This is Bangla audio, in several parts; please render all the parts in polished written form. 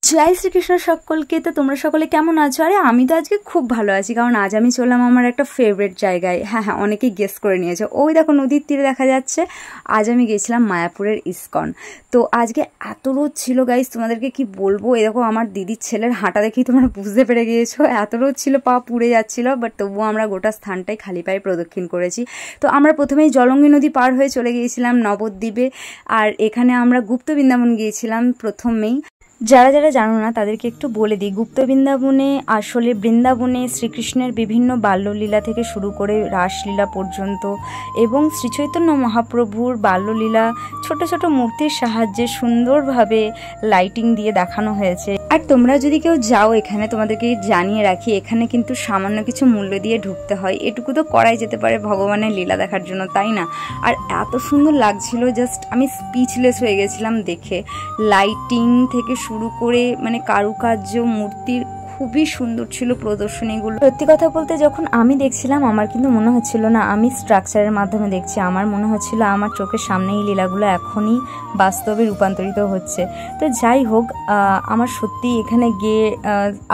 জয় শ্রীকৃষ্ণ সকলকে। তো তোমরা সকলে কেমন আছো? আরে আমি তো আজকে খুব ভালো আছি, কারণ আজ আমি চললাম আমার একটা ফেভারিট জায়গায়। হ্যাঁ, অনেকেই গেস করে নিয়েছে, ওই দেখো নদীর তীরে দেখা যাচ্ছে। আজ আমি গেছিলাম মায়াপুরের ইস্কন। তো আজকে এত রোদ ছিল গাইস, তোমাদেরকে কি বলবো। এই দেখো আমার দিদির ছেলের হাঁটা দেখেই তোমরা বুঝতে পেরে গিয়েছো, এত রোদ ছিল, পা পুড়ে যাচ্ছিল। বাট তবুও আমরা গোটা স্থানটাই খালি পায়ে প্রদক্ষিণ করেছি। তো আমরা প্রথমেই জলঙ্গি নদী পার হয়ে চলে গিয়েছিলাম নবদ্বীপে, আর এখানে আমরা গুপ্ত বৃন্দাবন গিয়েছিলাম প্রথমেই। যারা যারা জানো না তাদেরকে একটু বলে দিই, গুপ্ত বৃন্দাবনে আসলে বৃন্দাবনে শ্রীকৃষ্ণের বিভিন্ন বাল্যলীলা থেকে শুরু করে রাসলীলা পর্যন্ত এবং শ্রীচৈতন্য মহাপ্রভুর বাল্যলীলা ছোট ছোট মূর্তির সাহায্যে সুন্দরভাবে লাইটিং দিয়ে দেখানো হয়েছে। আর তোমরা যদি কেউ যাও এখানে, তোমাদেরকে জানিয়ে রাখি, এখানে কিন্তু সামান্য কিছু মূল্য দিয়ে ঢুকতে হয়। এটুকু তো করাই যেতে পারে ভগবানের লীলা দেখার জন্য, তাই না? আর এত সুন্দর লাগছিল, জাস্ট আমি স্পিচলেস হয়ে গেছিলাম দেখে। লাইটিং থেকে শুরু করে মানে কারুকার্য, মূর্তির খুবই সুন্দর ছিল প্রদর্শনীগুলো। সত্যি কথা বলতে যখন আমি দেখছিলাম আমার কিন্তু মনে হচ্ছিল না আমি স্ট্রাকচারের মাধ্যমে দেখছি, আমার মনে হচ্ছিল আমার চোখের সামনে এই লীলাগুলো এখনই বাস্তবে রূপান্তরিত হচ্ছে। তো যাই হোক, আমার সত্যি এখানে গিয়ে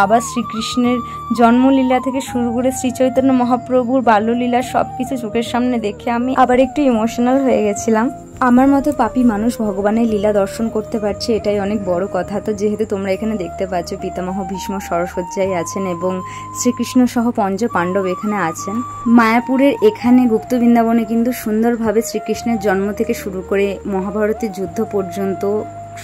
আবার শ্রীকৃষ্ণের জন্মলীলা থেকে শুরু করে শ্রীচৈতন্য মহাপ্রভুর বাল্যলীলা সব কিছু চোখের সামনে দেখে আমি আবার একটু ইমোশনাল হয়ে গেছিলাম। আমার মতো পাপী মানুষ ভগবানের লীলা দর্শন করতে পারছে, এটাই অনেক বড় কথা। তো যেহেতু তোমরা এখানে দেখতে পাচ্ছ পিতামহ ভীষ্ম সরসজ্জায় আছেন এবং শ্রীকৃষ্ণ সহ পঞ্চ পাণ্ডব এখানে আছেন। মায়াপুরের এখানে গুপ্ত বৃন্দাবনে কিন্তু সুন্দরভাবে শ্রীকৃষ্ণের জন্ম থেকে শুরু করে মহাভারতের যুদ্ধ পর্যন্ত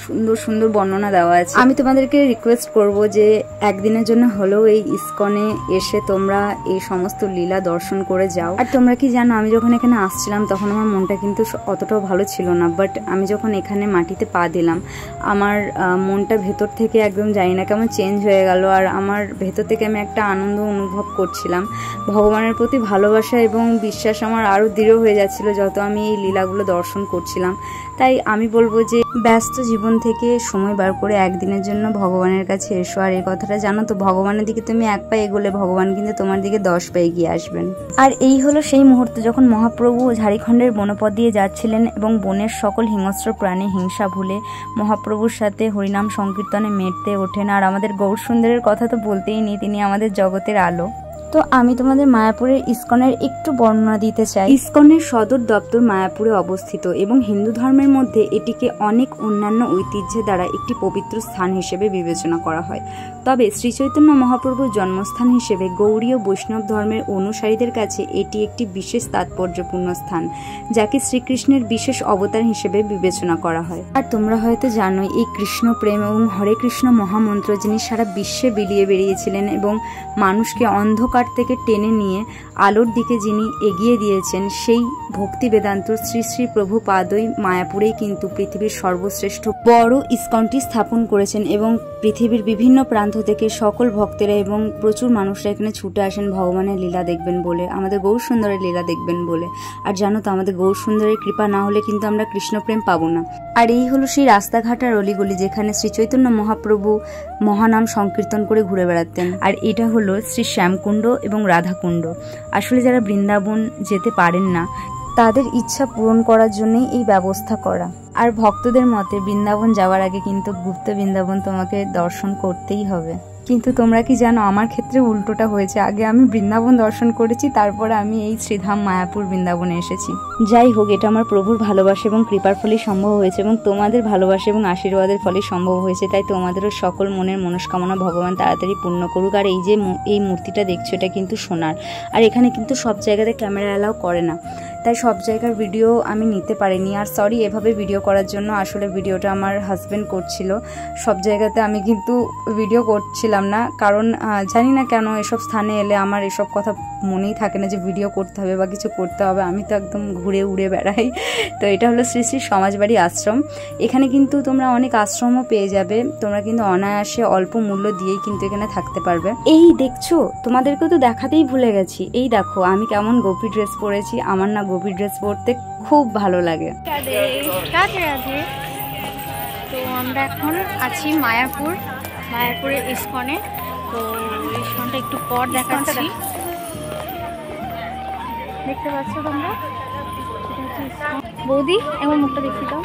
সুন্দর সুন্দর বর্ণনা দেওয়া আছে। আমি তোমাদেরকে রিকোয়েস্ট করব যে একদিনের জন্য হলেও এই ইস্কনে এসে তোমরা এই সমস্ত লীলা দর্শন করে যাও। আর তোমরা কি জানো, আমি যখন এখানে আসছিলাম তখন আমার মনটা কিন্তু অতটাও ভালো ছিল না, বাট আমি যখন এখানে মাটিতে পা দিলাম আমার মনটা ভেতর থেকে একদম জানি না কেমন চেঞ্জ হয়ে গেল। আর আমার ভেতর থেকে আমি একটা আনন্দ অনুভব করছিলাম, ভগবানের প্রতি ভালোবাসা এবং বিশ্বাস আমার আরও দৃঢ় হয়ে যাচ্ছিল যত আমি এই লীলাগুলো দর্শন করছিলাম। তাই আমি বলবো যে ব্যস্ত জীবন থেকে সময় বার করে একদিনের জন্য ভগবানের কাছে এসো। আর এই কথাটা জানো তো, ভগবানের দিকে তুমি এক পায়ে এগোলে ভগবান কিন্তু তোমার দিকে 10 পায়ে এগিয়ে আসবেন। আর এই হলো সেই মুহূর্ত যখন মহাপ্রভু ঝাড়খণ্ডের বনপথ দিয়ে যাচ্ছিলেন এবং বনের সকল হিংস্র প্রাণী হিংসা ভুলে মহাপ্রভুর সাথে হরিনাম সংকীর্তনে মেতে ওঠেন। আর আমাদের গৌর সুন্দরের কথা তো বলতেই নেই, তিনি আমাদের জগতের আলো। তো আমি তোমাদের মায়াপুরের ইস্কনের একটু বর্ণনা দিতে চাই। ইস্কনের সদর দপ্তর মায়াপুরে অবস্থিত এবং হিন্দু ধর্মের মধ্যে এটিকে অনেক অন্যান্য ঐতিহ্যের দ্বারা একটি পবিত্র স্থান হিসেবে বিবেচনা করা হয়। তবে শ্রীচৈতন্য মহাপ্রভুর জন্মস্থান হিসেবে গৌড়ীয় বৈষ্ণব ধর্মের অনুসারীদের কাছে এটি একটি বিশেষ তাৎপর্যপূর্ণ স্থান, যাকে শ্রীকৃষ্ণের বিশেষ অবতার হিসেবে বিবেচনা করা হয়। আর তোমরা হয়তো জানোই, এই কৃষ্ণ প্রেম এবং হরে কৃষ্ণ মহামন্ত্র যিনি সারা বিশ্বে বিলিয়ে বেরিয়েছিলেন এবং মানুষকে অন্ধকার থেকে টেনে নিয়ে আলোর দিকে যিনি এগিয়ে দিয়েছেন, সেই ভক্তি বেদান্ত শ্রী শ্রী প্রভুপাদই মায়াপুরেই কিন্তু পৃথিবীর সর্বশ্রেষ্ঠ বড় ইস্কনটি স্থাপন করেছেন এবং পৃথিবীর বিভিন্ন প্রান্ত থেকে সকল ভক্তেরা এবং প্রচুর মানুষরা এখানে ছুটে আসেন ভগবানের লীলা দেখবেন বলে, আমাদের গৌর সুন্দরের লীলা দেখবেন বলে। আর জানো তো, আমাদের গৌর সুন্দরের কৃপা না হলে কিন্তু আমরা কৃষ্ণপ্রেম পাবো না। আর এই হলো সেই রাস্তাঘাট আর অলিগলি যেখানে শ্রী চৈতন্য মহাপ্রভু মহানাম সংকীর্তন করে ঘুরে বেড়াতেন। আর এটা হলো শ্রী শ্যামকুণ্ড এবং রাধাকুণ্ড। আসলে যারা বৃন্দাবন যেতে পারেন না তাদের ইচ্ছা পূরণ করার জন্যই এই ব্যবস্থা করা। আর ভক্তদের মতে বৃন্দাবন যাওয়ার আগে কিন্তু গুপ্ত বৃন্দাবন তোমাকে দর্শন করতেই হবে। কিন্তু তোমরা কি জানো, আমার ক্ষেত্রে উল্টোটা হয়েছে। আগে আমি বৃন্দাবন দর্শন করেছি, তারপরে আমি এই শ্রীধাম মায়াপুর বৃন্দাবনে এসেছি। যাই হোক, এটা আমার প্রভুর ভালোবাসা এবং কৃপার ফলেই সম্ভব হয়েছে এবং তোমাদের ভালোবাসা এবং আশীর্বাদের ফলেই সম্ভব হয়েছে। তাই তোমাদেরও সকল মনের মনস্কামনা ভগবান তাড়াতাড়ি পূর্ণ করুক। আর এই যে এই মূর্তিটা দেখছো, এটা কিন্তু সোনার। আর এখানে কিন্তু সব জায়গাতে ক্যামেরা অ্যালাউ করে না, তাই সব জায়গার ভিডিও আমি নিতে পারিনি। আর সরি এভাবে ভিডিও করার জন্য, আসলে ভিডিওটা আমার হাজব্যান্ড করছিল। সব জায়গাতে আমি কিন্তু ভিডিও করছিলাম না, কারণ জানি না কেন এসব স্থানে এলে আমার এসব কথা মনেই থাকে না যে ভিডিও করতে হবে বা কিছু করতে হবে। আমি তো একদম ঘুরে উড়ে বেড়াই। তো এটা হলো শ্রী শ্রী সমাজবাড়ি আশ্রম। এখানে কিন্তু তোমরা অনেক আশ্রমও পেয়ে যাবে, তোমরা কিন্তু অনায়াসে অল্প মূল্য দিয়েই কিন্তু এখানে থাকতে পারবে। এই দেখছো, তোমাদেরকেও তো দেখাতেই ভুলে গেছি, এই দেখো আমি কেমন গোপী ড্রেস পরেছি। আমার না গোপী ড্রেস পরতে খুব ভালো লাগে। তো আমরা এখন আছি মায়াপুরের ইস্কনে। তো ইস্কনটা একটু পর দেখাচ্ছি, দেখতে পাচ্ছ তোমরা। বৌদি এমন মুখটা দেখি দাও।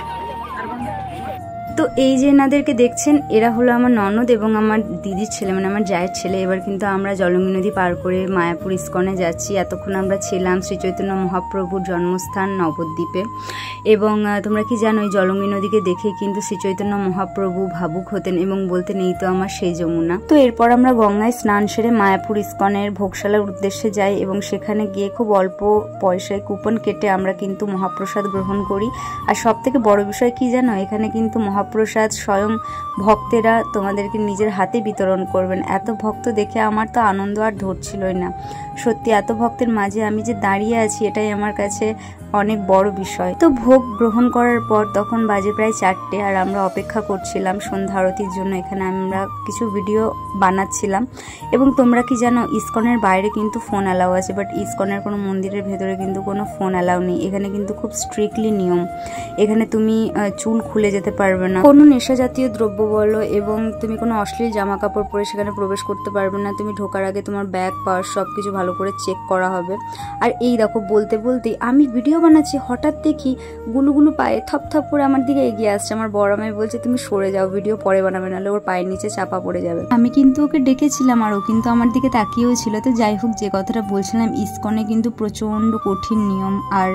তো এই যে এনাদেরকে দেখছেন, এরা হলো আমার ননদ এবং আমার দিদির ছেলে, মানে আমার জায়ের ছেলে। এবার কিন্তু আমরা জলঙ্গি নদী পার করে মায়াপুর ইস্কনে যাচ্ছি। এতক্ষণ আমরা ছিলাম শ্রী চৈতন্য মহাপ্রভুর জন্মস্থান নবদ্বীপে। এবং তোমরা কি জানো, এই জলঙ্গি নদীকে দেখে কিন্তু শ্রী চৈতন্য মহাপ্রভু ভাবুক হতেন এবং বলতেন এই তো আমার সেই যমুনা। তো এরপর আমরা গঙ্গায় স্নান সেরে মায়াপুর ইস্কনের ভোগশালার উদ্দেশ্যে যাই এবং সেখানে গিয়ে খুব অল্প পয়সায় কুপন কেটে আমরা কিন্তু মহাপ্রসাদ গ্রহণ করি। আর সব থেকে বড় বিষয় কি জানো, এখানে কিন্তু মহাপ্রসাদ স্বয়ং ভক্তেরা তোমাদেরকে নিজের হাতে বিতরণ করবেন। এত ভক্ত দেখে আমার তো আনন্দ আর ধরছিলই না। সত্যি এত ভক্তের মাঝে আমি যে দাঁড়িয়ে আছি, এটাই আমার কাছে অনেক বড় বিষয়। তো ভোগ গ্রহণ করার পর তখন বাজে প্রায় 4টে, আর আমরা অপেক্ষা করছিলাম সন্ধ্যা আরতির জন্য। এখানে আমরা কিছু ভিডিও বানাচ্ছিলাম। এবং তোমরা কি জানো, ইস্কনের বাইরে কিন্তু ফোন অ্যালাউ আছে, বাট ইস্কনের কোনো মন্দিরের ভেতরে কিন্তু কোনো ফোন অ্যালাউ নেই। এখানে কিন্তু খুব স্ট্রিক্টলি নিয়ম। এখানে তুমি চুল খুলে যেতে পারবে না, কোনো নেশা জাতীয় দ্রব্য বলো, এবং তুমি কোনো অশ্লীল জামা কাপড় পরে সেখানে প্রবেশ করতে পারবে না। তুমি ঢোকার আগে তোমার ব্যাগ পার্স সব কিছু ভালো করে চেক করা হবে। আর এই দেখো, বলতে বলতেই আমি ভিডিও বানাচ্ছি, হঠাৎ দেখি গুলুগুলু পায়ে থপ থপ করে আমার দিকে এগিয়ে আসছে। আমার বড় আমায় বলছে তুমি সরে যাও, ভিডিও পরে বানাবে, নাহলে ওর পায়ের নিচে চাপা পড়ে যাবে। আমি কিন্তু ওকে ডেকেছিলাম আর ও কিন্তু আমার দিকে তাকিয়েও ছিল। তো যাই হোক, যে কথাটা বলছিলাম, ইস্কনে কিন্তু প্রচন্ড কঠিন নিয়ম। আর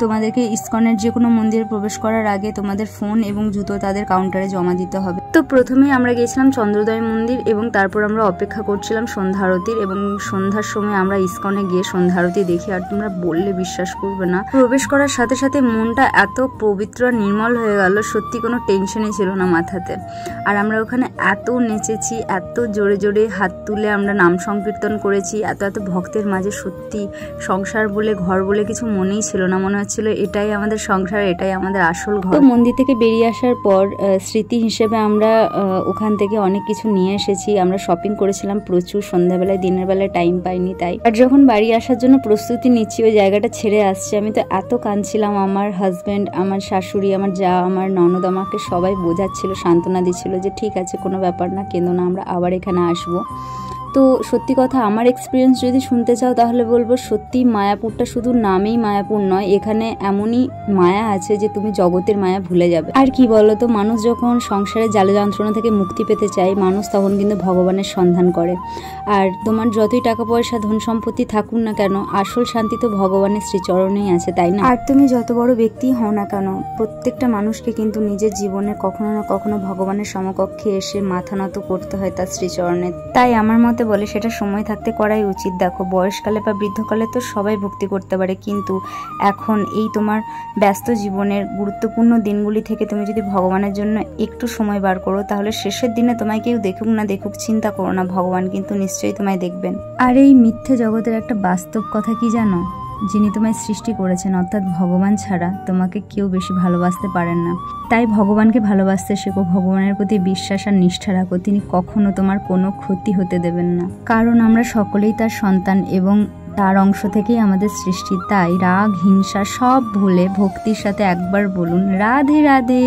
তোমাদেরকে ইস্কনের যে কোনো মন্দিরে প্রবেশ করার আগে তোমাদের ফোন এবং জুতো তাদের কাউন্টারে জমা দিতে হবে। তো প্রথমেই আমরা গেছিলাম চন্দ্রোদয় মন্দির এবং তারপর আমরা অপেক্ষা করছিলাম সন্ধ্যা আরতির। এবং সন্ধ্যার সময় আমরা ইস্কনে গিয়ে সন্ধ্যা আরতি দেখি, আর তোমরা বললে বিশ্বাস করবে না, প্রবেশ করার সাথে সাথে মনটা এত পবিত্র আর নির্মল হয়ে গেল, সত্যি কোনো টেনশনই ছিল না মাথাতে। আর আমরা ওখানে এত নেচেছি, এত জোরে জোরে হাত তুলে আমরা নাম সংকীর্তন করেছি, এত এত ভক্তের মাঝে। সত্যি সংসার বলে ঘর বলে কিছু মনেই ছিল না, মনে হচ্ছিল এটাই আমাদের সংসার, এটাই আমাদের আসল ঘর। তো মন্দির থেকে বেরিয়ে আসার পর স্মৃতি হিসেবে আমরা ওখান থেকে অনেক কিছু নিয়ে এসেছি। আমরা শপিং করেছিলাম প্রচুর, সন্ধ্যাবেলায়, দিনের বেলায় টাইম পাইনি তাই। আর যখন বাড়ি আসার জন্য প্রস্তুতি নিচ্ছি, ওই জায়গাটা ছেড়ে আসছে, আমি তো এত কাঁদছিলাম। আমার হাজব্যান্ড, আমার শাশুড়ি, আমার যা, আমার ননদ আমাকে সবাই বোঝাচ্ছিল, সান্ত্বনা দিচ্ছিল যে ঠিক আছে, কোনো ব্যাপার না, কেঁদো না, আমরা আবার এখানে আসবো। তো সত্যি কথা, আমার এক্সপিরিয়েন্স যদি শুনতে চাও তাহলে বলবো সত্যি মায়াপুরটা শুধু নামেই মায়াপুর নয়, এখানে এমনই মায়া আছে যে তুমি জগতের মায়া ভুলে যাবে। আর কি বলতো, মানুষ যখন সংসারের জ্বালা যন্ত্রণা থেকে মুক্তি পেতে চায়, মানুষ তখন কিন্তু ভগবানের সন্ধান করে। আর তোমার যতই টাকা পয়সা ধন সম্পত্তি থাকুক না কেন, আসল শান্তি তো ভগবানের শ্রীচরণেই আছে, তাই না? আর তুমি যত বড় ব্যক্তি হও না কেন, প্রত্যেকটা মানুষকে কিন্তু নিজের জীবনে কখনো না কখনো ভগবানের সমকক্ষে এসে মাথা নত করতে হয় তার শ্রীচরণে। তাই আমার মতে বলে সেটা সময় থাকতে করাই উচিত। দেখো, বয়সকালে বা বৃদ্ধকালে তো সবাই ভক্তি করতে পারে, কিন্তু এখন এই তোমার ব্যস্ত জীবনের গুরুত্বপূর্ণ দিনগুলি থেকে তুমি যদি ভগবানের জন্য একটু সময় বার করো, তাহলে শেষের দিনে তোমায় কেউ দেখুক না দেখুক, চিন্তা করো না, ভগবান কিন্তু নিশ্চয়ই তোমায় দেখবেন। আর এই মিথ্যে জগতের একটা বাস্তব কথা কি জানো, যিনি তোমায় সৃষ্টি করেছেন অর্থাৎ ভগবান ছাড়া তোমাকে কেউ বেশি ভালোবাসতে পারেন না। তাই ভগবানকে ভালোবাসতে শেখো, ভগবানের প্রতি বিশ্বাস আর নিষ্ঠা রাখো, তিনি কখনো তোমার কোনো ক্ষতি হতে দেবেন না। কারণ আমরা সকলেই তার সন্তান এবং তার অংশ থেকেই আমাদের সৃষ্টি। তাই রাগ হিংসা সব ভুলে ভক্তির সাথে একবার বলুন রাধে রাধে।